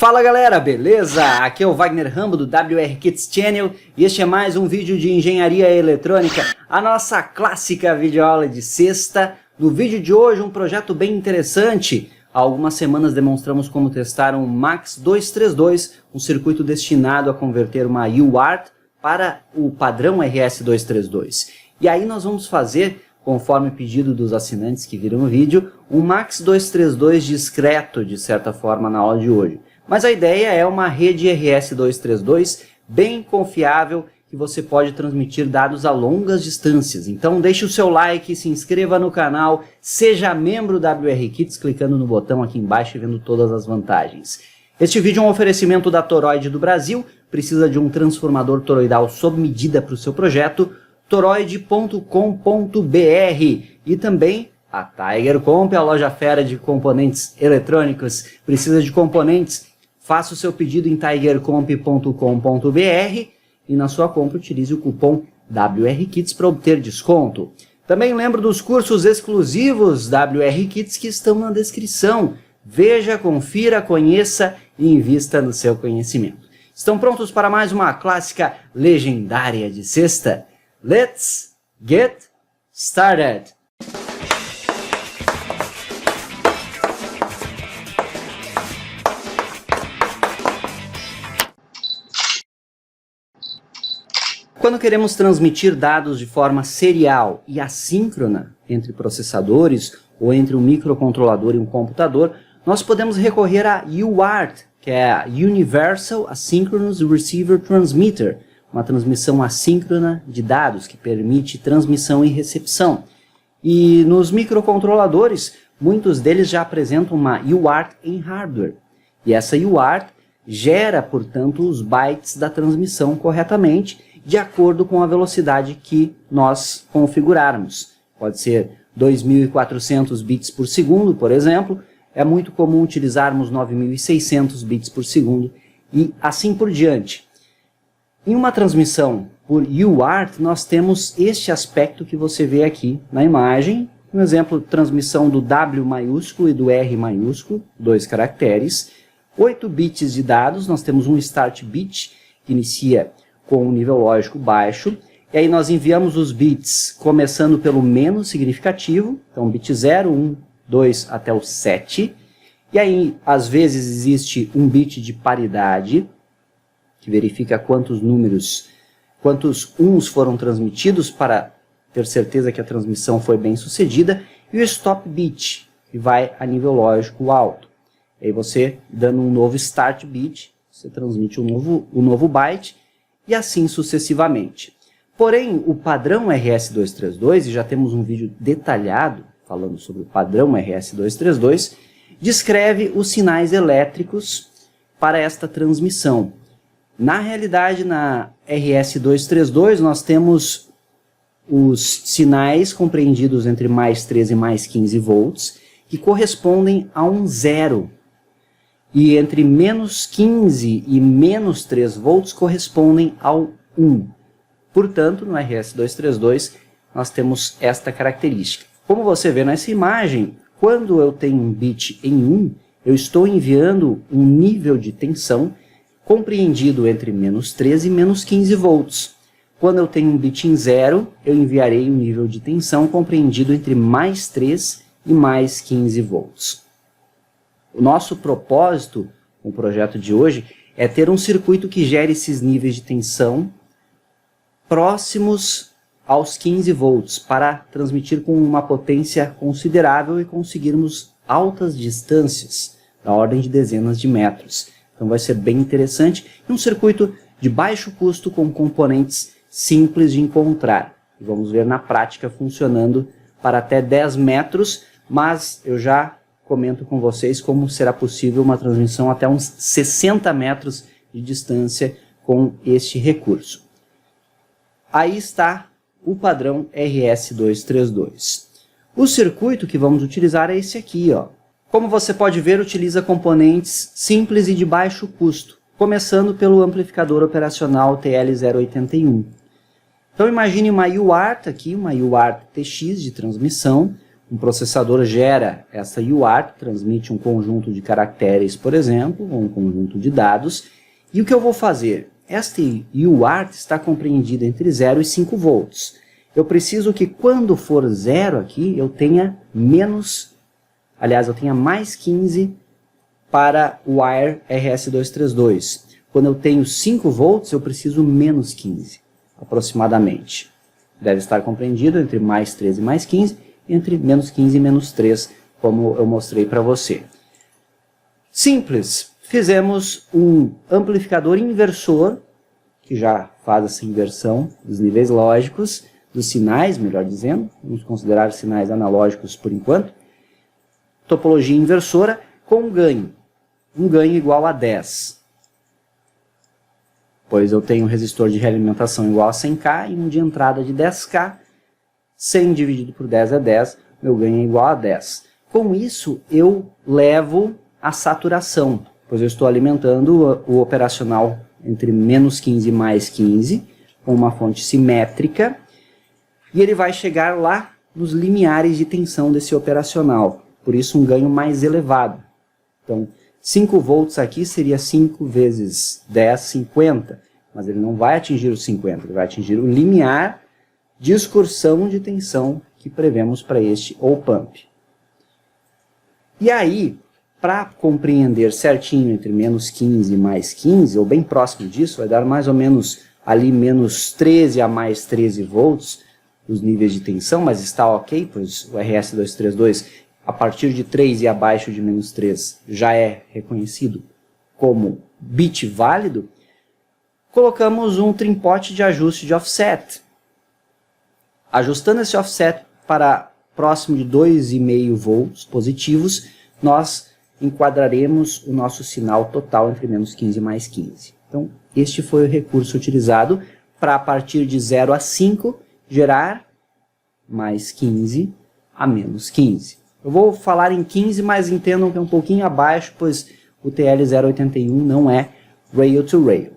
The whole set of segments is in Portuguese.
Fala galera, beleza? Aqui é o Wagner Rambo do WR Kits Channel e este é mais um vídeo de engenharia eletrônica, a nossa clássica videoaula de sexta. No vídeo de hoje um projeto bem interessante. Há algumas semanas demonstramos como testar um MAX 232, um circuito destinado a converter uma UART para o padrão RS232. E aí nós vamos fazer, conforme pedido dos assinantes que viram o vídeo, um MAX 232 discreto, de certa forma, na aula de hoje. Mas a ideia é uma rede RS232 bem confiável, que você pode transmitir dados a longas distâncias. Então deixe o seu like, se inscreva no canal, seja membro da WR Kits clicando no botão aqui embaixo e vendo todas as vantagens. Este vídeo é um oferecimento da Toroid do Brasil. Precisa de um transformador toroidal sob medida para o seu projeto? Toroid.com.br. E também a Tiger Comp, a loja fera de componentes eletrônicos. Precisa de componentes? Faça o seu pedido em tigercomp.com.br e na sua compra utilize o cupom WRKits para obter desconto. Também lembro dos cursos exclusivos WR Kits que estão na descrição. Veja, confira, conheça e invista no seu conhecimento. Estão prontos para mais uma clássica legendária de sexta? Let's get started! Quando queremos transmitir dados de forma serial e assíncrona entre processadores ou entre um microcontrolador e um computador, nós podemos recorrer a UART, que é a Universal Asynchronous Receiver Transmitter, uma transmissão assíncrona de dados que permite transmissão e recepção. E nos microcontroladores, muitos deles já apresentam uma UART em hardware. E essa UART gera, portanto, os bytes da transmissão corretamente, de acordo com a velocidade que nós configurarmos. Pode ser 2.400 bits por segundo, por exemplo. É muito comum utilizarmos 9.600 bits por segundo e assim por diante. Em uma transmissão por UART, nós temos este aspecto que você vê aqui na imagem. Um exemplo, transmissão do W maiúsculo e do R maiúsculo, 2 caracteres. 8 bits de dados, nós temos um start bit, que inicia com um nível lógico baixo, e aí nós enviamos os bits começando pelo menos significativo, então bit 0, 1, 2 até o 7, e aí às vezes existe um bit de paridade, que verifica quantos uns foram transmitidos para ter certeza que a transmissão foi bem sucedida, e o stop bit, que vai a nível lógico alto. E aí você, dando um novo start bit, você transmite um novo byte, e assim sucessivamente. Porém, o padrão RS232, e já temos um vídeo detalhado falando sobre o padrão RS232, descreve os sinais elétricos para esta transmissão. Na realidade, na RS232, nós temos os sinais compreendidos entre mais 13 e mais 15 volts, que correspondem a um zero. E entre menos 15 e menos 3 volts correspondem ao 1. Portanto, no RS232 nós temos esta característica. Como você vê nessa imagem, quando eu tenho um bit em 1, eu estou enviando um nível de tensão compreendido entre menos 13 e menos 15 volts. Quando eu tenho um bit em 0, eu enviarei um nível de tensão compreendido entre mais 3 e mais 15 volts. O nosso propósito com o projeto de hoje é ter um circuito que gere esses níveis de tensão próximos aos 15 volts para transmitir com uma potência considerável e conseguirmos altas distâncias, da ordem de dezenas de metros. Então vai ser bem interessante e um circuito de baixo custo com componentes simples de encontrar. E vamos ver na prática funcionando para até 10 metros, mas eu já comento com vocês como será possível uma transmissão até uns 60 metros de distância com este recurso. Aí está o padrão RS232. O circuito que vamos utilizar é esse aqui, ó. Como você pode ver, utiliza componentes simples e de baixo custo, começando pelo amplificador operacional TL081. Então imagine uma UART aqui, uma UART TX de transmissão, Um processador gera essa UART, transmite um conjunto de caracteres, por exemplo, ou um conjunto de dados. E o que eu vou fazer? Esta UART está compreendida entre 0 e 5 volts. Eu preciso que quando for 0 aqui, eu tenha eu tenha mais 15 para o wire RS232. Quando eu tenho 5 volts, eu preciso menos 15, aproximadamente. Deve estar compreendido entre mais 13 e mais 15, entre menos 15 e menos 3, como eu mostrei para você. Simples. Fizemos um amplificador inversor, que já faz essa inversão dos níveis lógicos, dos sinais, melhor dizendo, vamos considerar sinais analógicos por enquanto. Topologia inversora com um ganho igual a 10. Pois eu tenho um resistor de realimentação igual a 100K e um de entrada de 10K. 100 dividido por 10 é 10, meu ganho é igual a 10. Com isso, eu levo a saturação, pois eu estou alimentando o operacional entre menos 15 e mais 15, com uma fonte simétrica, e ele vai chegar lá nos limiares de tensão desse operacional, por isso um ganho mais elevado. Então, 5 volts aqui seria 5 vezes 10, 50, mas ele não vai atingir os 50, ele vai atingir o limiar de excursão de tensão que prevemos para este op-amp. E aí, para compreender certinho entre menos 15 e mais 15, ou bem próximo disso, vai dar mais ou menos ali menos 13 a mais 13 volts, os níveis de tensão, mas está ok, pois o RS232, a partir de 3 e abaixo de menos 3, já é reconhecido como bit válido. Colocamos um trimpote de ajuste de offset. Ajustando esse offset para próximo de 2,5 volts positivos, nós enquadraremos o nosso sinal total entre menos 15 e mais 15. Então, este foi o recurso utilizado para, a partir de 0 a 5, gerar mais 15 a menos 15. Eu vou falar em 15, mas entendam que é um pouquinho abaixo, pois o TL081 não é rail-to-rail.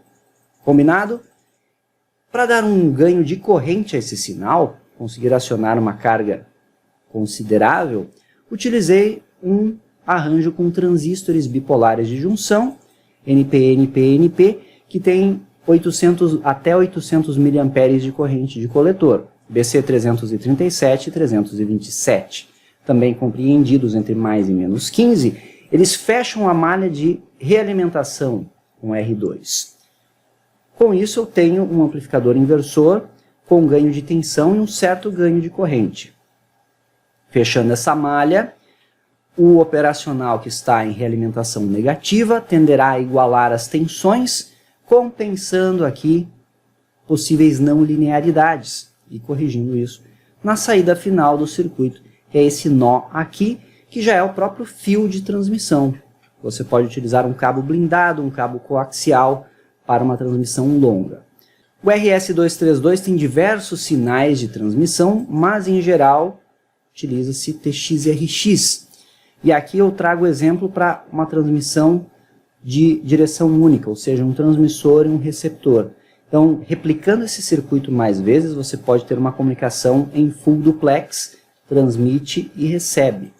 Combinado? Para dar um ganho de corrente a esse sinal, conseguir acionar uma carga considerável, utilizei um arranjo com transistores bipolares de junção, NP, NP, NP, que tem até 800 mA de corrente de coletor, BC337 e 327. Também compreendidos entre mais e menos 15, eles fecham a malha de realimentação com R2. Com isso eu tenho um amplificador inversor com ganho de tensão e um certo ganho de corrente. Fechando essa malha, o operacional que está em realimentação negativa tenderá a igualar as tensões, compensando aqui possíveis não linearidades e corrigindo isso na saída final do circuito, que é esse nó aqui, que já é o próprio fio de transmissão. Você pode utilizar um cabo blindado, um cabo coaxial para uma transmissão longa. O RS232 tem diversos sinais de transmissão, mas em geral utiliza-se TX-RX. E aqui eu trago exemplo para uma transmissão de direção única, ou seja, um transmissor e um receptor. Então, replicando esse circuito mais vezes, você pode ter uma comunicação em full duplex, transmite e recebe.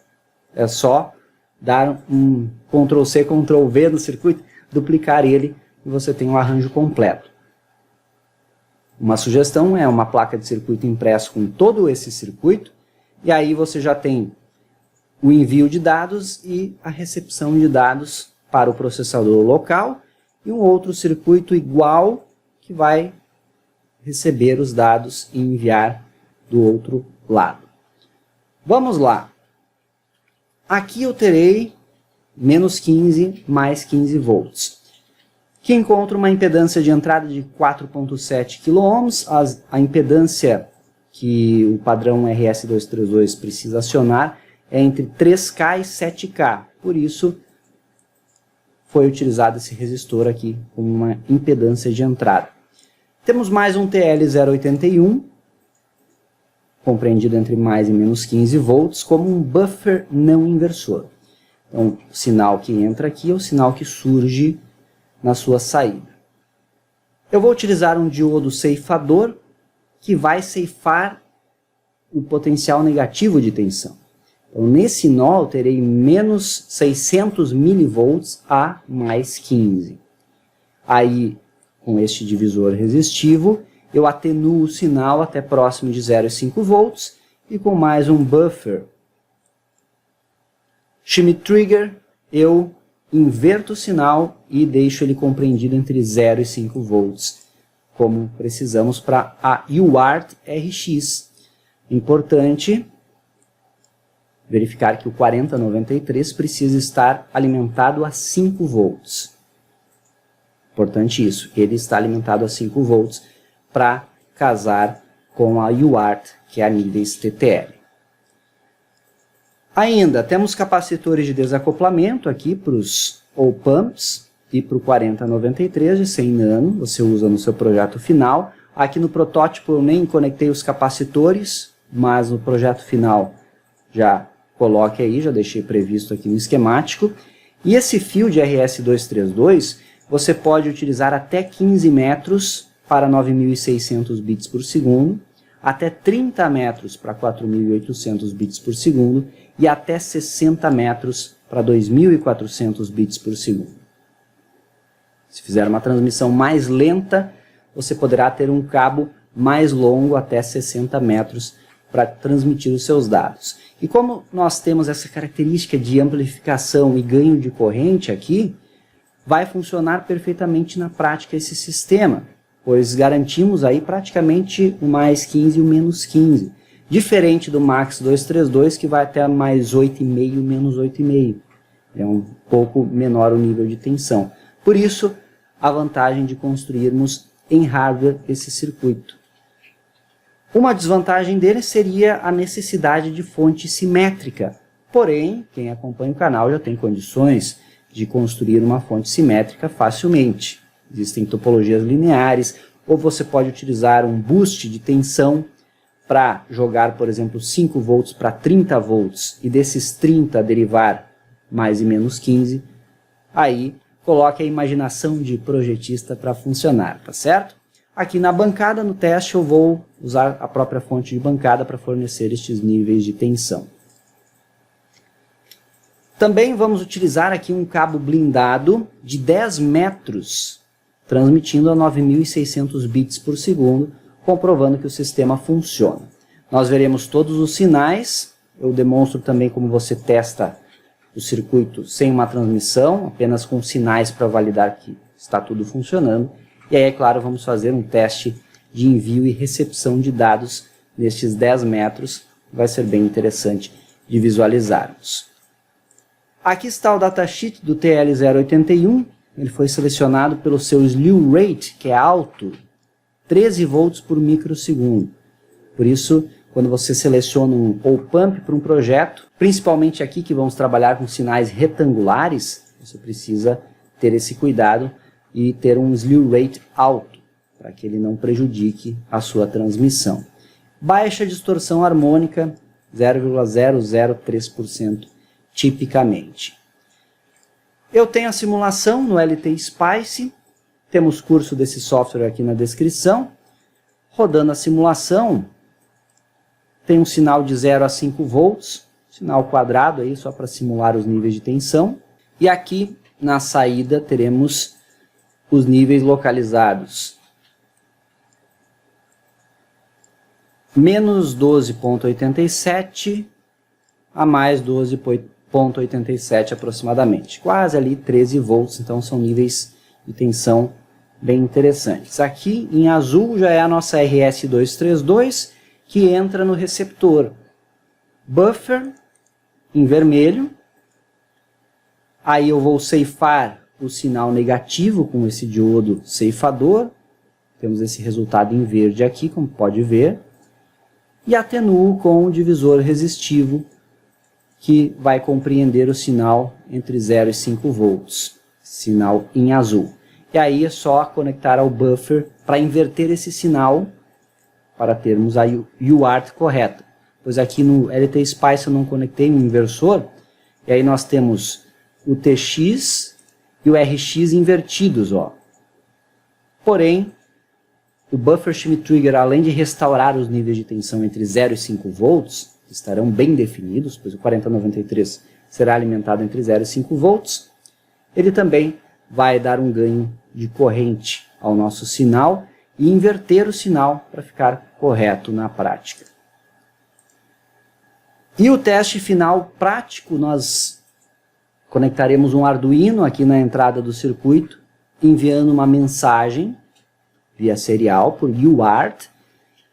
É só dar um Ctrl+C, Ctrl+V no circuito, duplicar ele e você tem um arranjo completo. Uma sugestão é uma placa de circuito impresso com todo esse circuito, e aí você já tem o envio de dados e a recepção de dados para o processador local, e um outro circuito igual que vai receber os dados e enviar do outro lado. Vamos lá. Aqui eu terei menos 15 mais 15 volts, que encontra uma impedância de entrada de 4,7 kΩ. A impedância que o padrão RS232 precisa acionar é entre 3K e 7K, por isso foi utilizado esse resistor aqui como uma impedância de entrada. Temos mais um TL081, compreendido entre mais e menos 15 volts, como um buffer não inversor. Então, o sinal que entra aqui é o sinal que surge na sua saída. Eu vou utilizar um diodo ceifador que vai ceifar o potencial negativo de tensão. Então, nesse nó, eu terei menos 600 mV a mais 15. Aí, com este divisor resistivo, eu atenuo o sinal até próximo de 0,5 volts e com mais um buffer Schmitt Trigger, eu inverto o sinal e deixo ele compreendido entre 0 e 5 volts, como precisamos para a UART RX. Importante verificar que o 4093 precisa estar alimentado a 5 volts. Importante isso, ele está alimentado a 5 volts para casar com a UART, que é a níveis TTL. Ainda temos capacitores de desacoplamento aqui para os op-amps e para o 4093 de 100 nano, você usa no seu projeto final. Aqui no protótipo eu nem conectei os capacitores, mas no projeto final já coloque aí, já deixei previsto aqui no esquemático. E esse fio de RS232 você pode utilizar até 15 metros para 9.600 bits por segundo, até 30 metros para 4.800 bits por segundo e até 60 metros para 2.400 bits por segundo. Se fizer uma transmissão mais lenta, você poderá ter um cabo mais longo, até 60 metros, para transmitir os seus dados. E como nós temos essa característica de amplificação e ganho de corrente aqui, vai funcionar perfeitamente na prática esse sistema, pois garantimos aí praticamente o mais 15 e o menos 15. Diferente do Max 232, que vai até mais 8,5 e menos 8,5. É um pouco menor o nível de tensão. Por isso, a vantagem de construirmos em hardware esse circuito. Uma desvantagem dele seria a necessidade de fonte simétrica. Porém, quem acompanha o canal já tem condições de construir uma fonte simétrica facilmente. Existem topologias lineares, ou você pode utilizar um boost de tensão para jogar, por exemplo, 5 volts para 30 volts, e desses 30 derivar mais e menos 15, aí coloque a imaginação de projetista para funcionar, tá certo? Aqui na bancada, no teste, eu vou usar a própria fonte de bancada para fornecer estes níveis de tensão. Também vamos utilizar aqui um cabo blindado de 10 metros, transmitindo a 9.600 bits por segundo, comprovando que o sistema funciona. Nós veremos todos os sinais, eu demonstro também como você testa o circuito sem uma transmissão, apenas com sinais para validar que está tudo funcionando. E aí, é claro, vamos fazer um teste de envio e recepção de dados nestes 10 metros, vai ser bem interessante de visualizarmos. Aqui está o datasheet do TL081, ele foi selecionado pelo seu slew rate, que é alto, 13 volts por microsegundo. Por isso, quando você seleciona um op-amp para um projeto, principalmente aqui que vamos trabalhar com sinais retangulares, você precisa ter esse cuidado e ter um slew rate alto, para que ele não prejudique a sua transmissão. Baixa distorção harmônica, 0,003% tipicamente. Eu tenho a simulação no LT Spice, temos curso desse software aqui na descrição. Rodando a simulação, tem um sinal de 0 a 5 volts, sinal quadrado aí só para simular os níveis de tensão. E aqui na saída teremos os níveis localizados. Menos 12,87 a mais 12,87 aproximadamente. Quase ali 13 volts, então são níveis de tensão bem interessantes. Aqui em azul já é a nossa RS232 que entra no receptor. Buffer em vermelho. Aí eu vou ceifar o sinal negativo com esse diodo ceifador. Temos esse resultado em verde aqui, como pode ver. E atenuo com o divisor resistivo, que vai compreender o sinal entre 0 e 5 volts. Sinal em azul. E aí é só conectar ao buffer para inverter esse sinal, para termos a UART correta. Pois aqui no LT Spice eu não conectei um inversor, e aí nós temos o TX e o RX invertidos, ó. Porém, o buffer Schmitt Trigger, além de restaurar os níveis de tensão entre 0 e 5 volts, estarão bem definidos, pois o 4093 será alimentado entre 0 e 5 volts. Ele também vai dar um ganho de corrente ao nosso sinal e inverter o sinal para ficar correto na prática. E o teste final prático, nós conectaremos um Arduino aqui na entrada do circuito, enviando uma mensagem via serial por UART.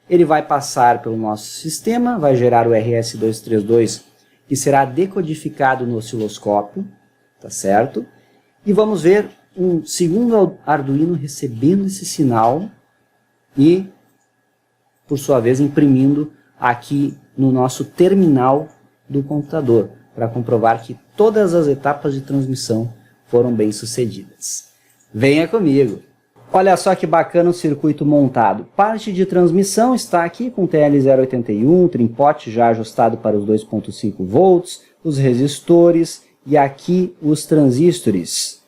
Ele vai passar pelo nosso sistema, vai gerar o RS-232, que será decodificado no osciloscópio, tá certo? E vamos ver um segundo Arduino recebendo esse sinal e, por sua vez, imprimindo aqui no nosso terminal do computador, para comprovar que todas as etapas de transmissão foram bem sucedidas. Venha comigo! Olha só que bacana o circuito montado. Parte de transmissão está aqui com TL081, trimpote já ajustado para os 2.5 volts, os resistores e aqui os transistores,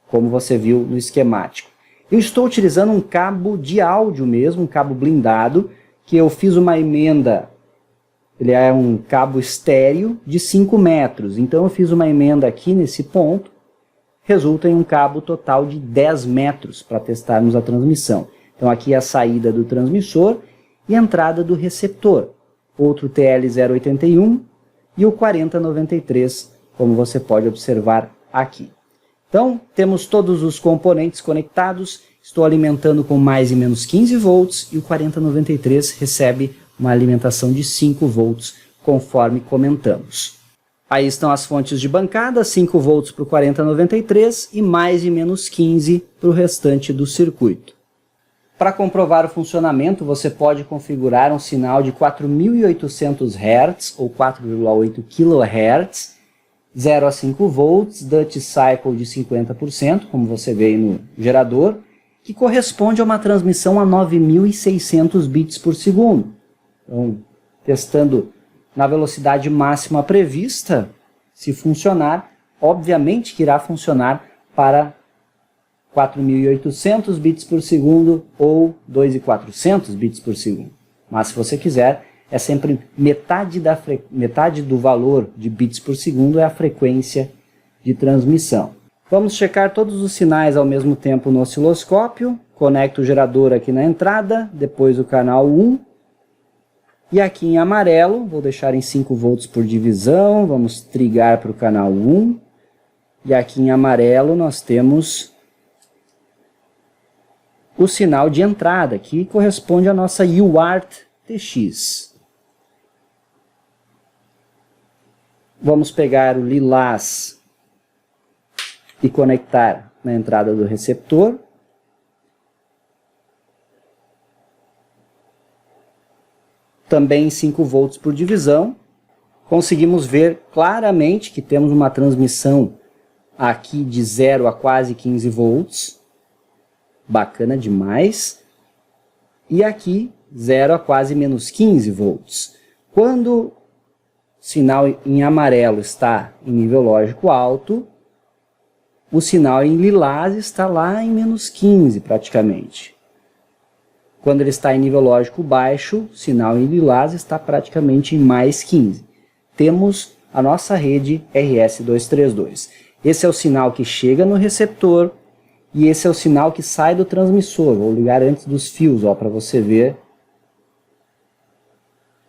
como você viu no esquemático. Eu estou utilizando um cabo de áudio mesmo, um cabo blindado, que eu fiz uma emenda. Ele é um cabo estéreo de 5 metros, então eu fiz uma emenda aqui nesse ponto, resulta em um cabo total de 10 metros para testarmos a transmissão. Então aqui é a saída do transmissor e a entrada do receptor, outro TL081 e o 4093, como você pode observar aqui. Então temos todos os componentes conectados, estou alimentando com mais e menos 15 volts e o 4093 recebe uma alimentação de 5 volts, conforme comentamos. Aí estão as fontes de bancada, 5 volts para o 4093 e mais e menos 15 para o restante do circuito. Para comprovar o funcionamento, você pode configurar um sinal de 4.800 Hz ou 4,8 kHz, 0 a 5 volts, Duty Cycle de 50%, como você vê aí no gerador, que corresponde a uma transmissão a 9.600 bits por segundo. Então, testando na velocidade máxima prevista, se funcionar, obviamente que irá funcionar para 4.800 bits por segundo ou 2.400 bits por segundo. Mas se você quiser, é sempre metade do valor de bits por segundo é a frequência de transmissão. Vamos checar todos os sinais ao mesmo tempo no osciloscópio. Conecto o gerador aqui na entrada, depois o canal 1. E aqui em amarelo, vou deixar em 5 volts por divisão, vamos trigar para o canal 1. E aqui em amarelo nós temos o sinal de entrada, que corresponde à nossa UART TX. Vamos pegar o lilás e conectar na entrada do receptor. Também 5 volts por divisão. Conseguimos ver claramente que temos uma transmissão aqui de 0 a quase 15 volts. Bacana demais. E aqui 0 a quase menos 15 volts. Quando o sinal em amarelo está em nível lógico alto, o sinal em lilás está lá em menos 15 praticamente. Quando ele está em nível lógico baixo, o sinal em lilás está praticamente em mais 15. Temos a nossa rede RS-232. Esse é o sinal que chega no receptor e esse é o sinal que sai do transmissor. Vou ligar antes dos fios para você ver.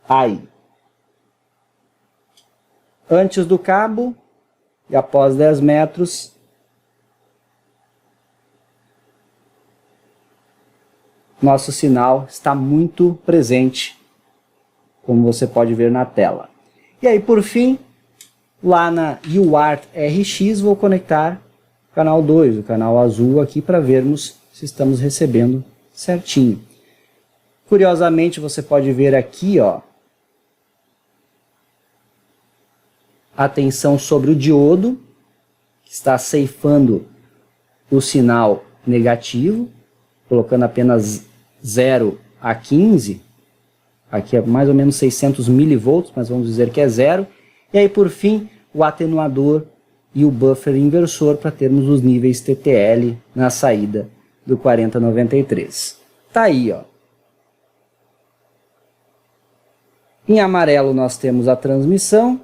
Aí. Antes do cabo e após 10 metros, nosso sinal está muito presente, como você pode ver na tela. E aí, por fim, lá na UART RX, vou conectar o canal 2, o canal azul aqui, para vermos se estamos recebendo certinho. Curiosamente, você pode ver aqui, ó, a tensão sobre o diodo, que está ceifando o sinal negativo, colocando apenas 0 a 15, aqui é mais ou menos 600 milivolts, mas vamos dizer que é 0, e aí por fim o atenuador e o buffer inversor para termos os níveis TTL na saída do 4093. Tá aí, ó. Em amarelo nós temos a transmissão.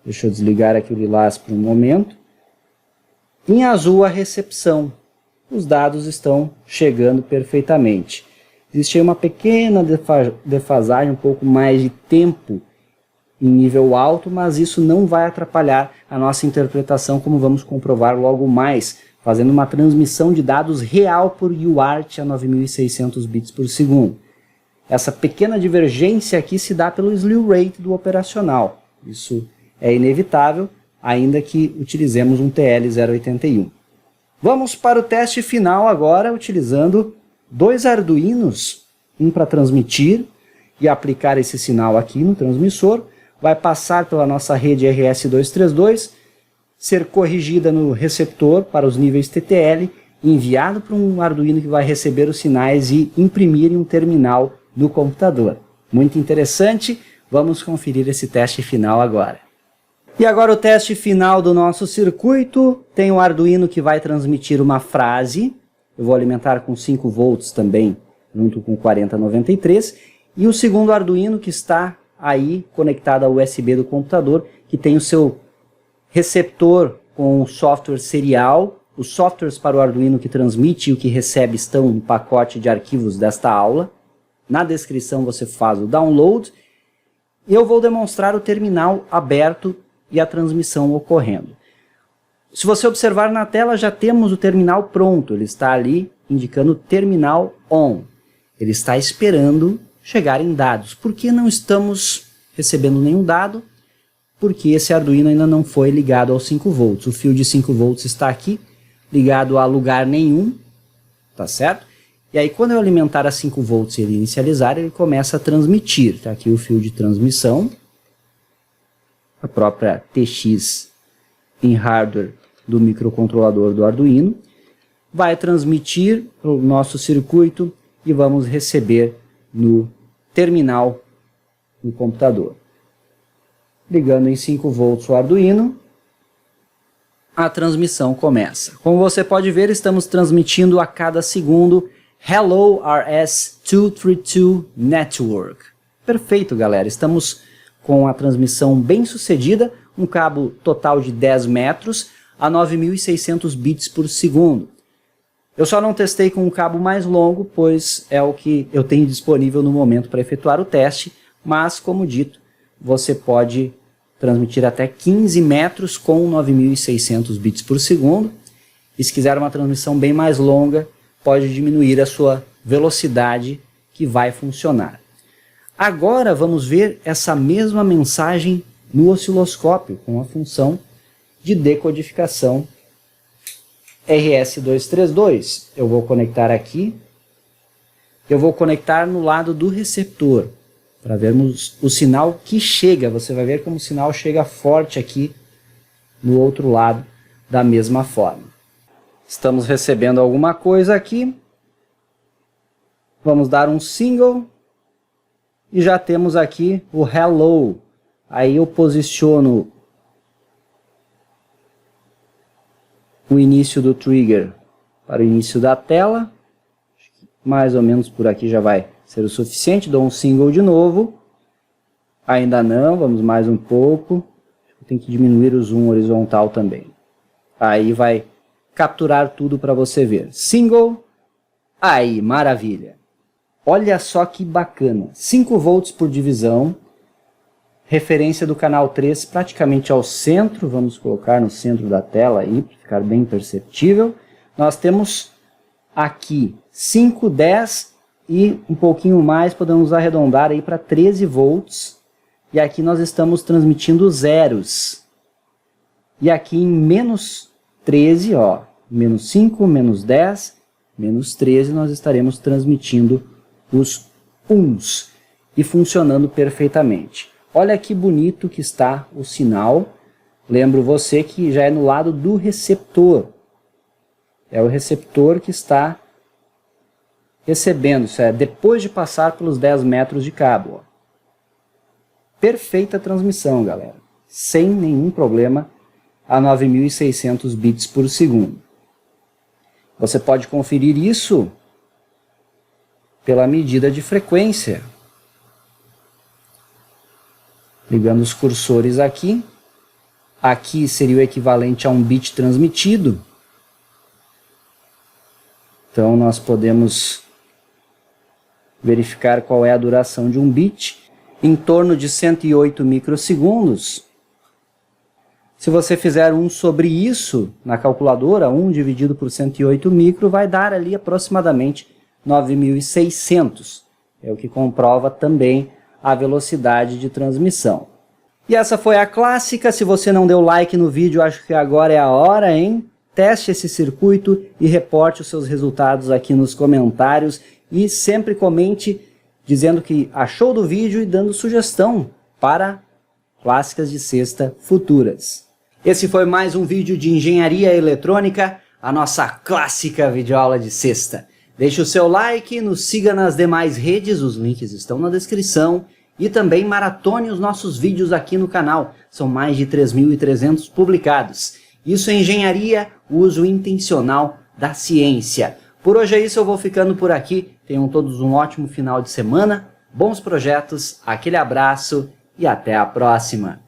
Deixa eu desligar aqui o lilás por um momento. Em azul a recepção. Os dados estão chegando perfeitamente. Existe uma pequena defasagem, um pouco mais de tempo em nível alto, mas isso não vai atrapalhar a nossa interpretação, como vamos comprovar logo mais, fazendo uma transmissão de dados real por UART a 9600 bits por segundo. Essa pequena divergência aqui se dá pelo slew rate do operacional. Isso é inevitável, ainda que utilizemos um TL081. Vamos para o teste final agora, utilizando dois Arduinos, um para transmitir e aplicar esse sinal aqui no transmissor, vai passar pela nossa rede RS232, ser corrigida no receptor para os níveis TTL, enviado para um Arduino que vai receber os sinais e imprimir em um terminal do computador. Muito interessante, vamos conferir esse teste final agora. E agora o teste final do nosso circuito, tem o Arduino que vai transmitir uma frase, eu vou alimentar com 5 volts também, junto com 4093, e o segundo Arduino que está aí conectado ao USB do computador, que tem o seu receptor com o software serial. Os softwares para o Arduino que transmite e o que recebe estão no pacote de arquivos desta aula. Na descrição você faz o download. E eu vou demonstrar o terminal aberto e a transmissão ocorrendo. Se você observar na tela, já temos o terminal pronto. Ele está ali indicando terminal on. Ele está esperando chegarem dados. Por que não estamos recebendo nenhum dado? Porque esse Arduino ainda não foi ligado aos 5 volts. O fio de 5 volts está aqui, ligado a lugar nenhum, tá certo? E aí quando eu alimentar a 5 volts e ele inicializar, ele começa a transmitir. Tá aqui o fio de transmissão, a própria TX em hardware do microcontrolador do Arduino. Vai transmitir para o nosso circuito e vamos receber no terminal do computador. Ligando em 5 volts o Arduino, a transmissão começa. Como você pode ver, estamos transmitindo a cada segundo Hello RS-232 Network. Perfeito, galera. Estamos com a transmissão bem sucedida, um cabo total de 10 metros a 9600 bits por segundo. Eu só não testei com um cabo mais longo, pois é o que eu tenho disponível no momento para efetuar o teste, mas, como dito, você pode transmitir até 15 metros com 9600 bits por segundo. E se quiser uma transmissão bem mais longa, pode diminuir a sua velocidade que vai funcionar. Agora vamos ver essa mesma mensagem no osciloscópio com a função de decodificação RS232. Eu vou conectar aqui. Eu vou conectar no lado do receptor, para vermos o sinal que chega. Você vai ver como o sinal chega forte aqui no outro lado da mesma forma. Estamos recebendo alguma coisa aqui. Vamos dar um single. E já temos aqui o hello. Aí eu posiciono o início do trigger para o início da tela. Mais ou menos por aqui já vai ser o suficiente. Dou um single de novo. Ainda não, vamos mais um pouco. Tem que diminuir o zoom horizontal também. Aí vai capturar tudo para você ver. Single. Aí, maravilha. Olha só que bacana. 5 volts por divisão. Referência do canal 3 praticamente ao centro. Vamos colocar no centro da tela aí, para ficar bem perceptível. Nós temos aqui 5, 10 e um pouquinho mais. Podemos arredondar aí para 13 volts. E aqui nós estamos transmitindo zeros. E aqui em menos 13, ó, menos 5, menos 10, menos 13, nós estaremos transmitindo os uns e funcionando perfeitamente. Olha que bonito que está o sinal. Lembro você que já é no lado do receptor. É o receptor que está recebendo, isso é, depois de passar pelos 10 metros de cabo. Ó. Perfeita transmissão, galera. Sem nenhum problema a 9600 bits por segundo. Você pode conferir isso pela medida de frequência. Ligando os cursores aqui. Aqui seria o equivalente a um bit transmitido. Então nós podemos verificar qual é a duração de um bit. Em torno de 108 microsegundos. Se você fizer 1 sobre isso na calculadora, 1 dividido por 108 micro, vai dar ali aproximadamente 9.600. É o que comprova também a velocidade de transmissão. E essa foi a clássica. Se você não deu like no vídeo, acho que agora é a hora, hein? Teste esse circuito e reporte os seus resultados aqui nos comentários. E sempre comente dizendo que achou do vídeo e dando sugestão para clássicas de sexta futuras. Esse foi mais um vídeo de engenharia eletrônica, a nossa clássica videoaula de sexta. Deixe o seu like, nos siga nas demais redes, os links estão na descrição. E também maratone os nossos vídeos aqui no canal, são mais de 3.300 publicados. Isso é engenharia, o uso intencional da ciência. Por hoje é isso, eu vou ficando por aqui. Tenham todos um ótimo final de semana, bons projetos, aquele abraço e até a próxima!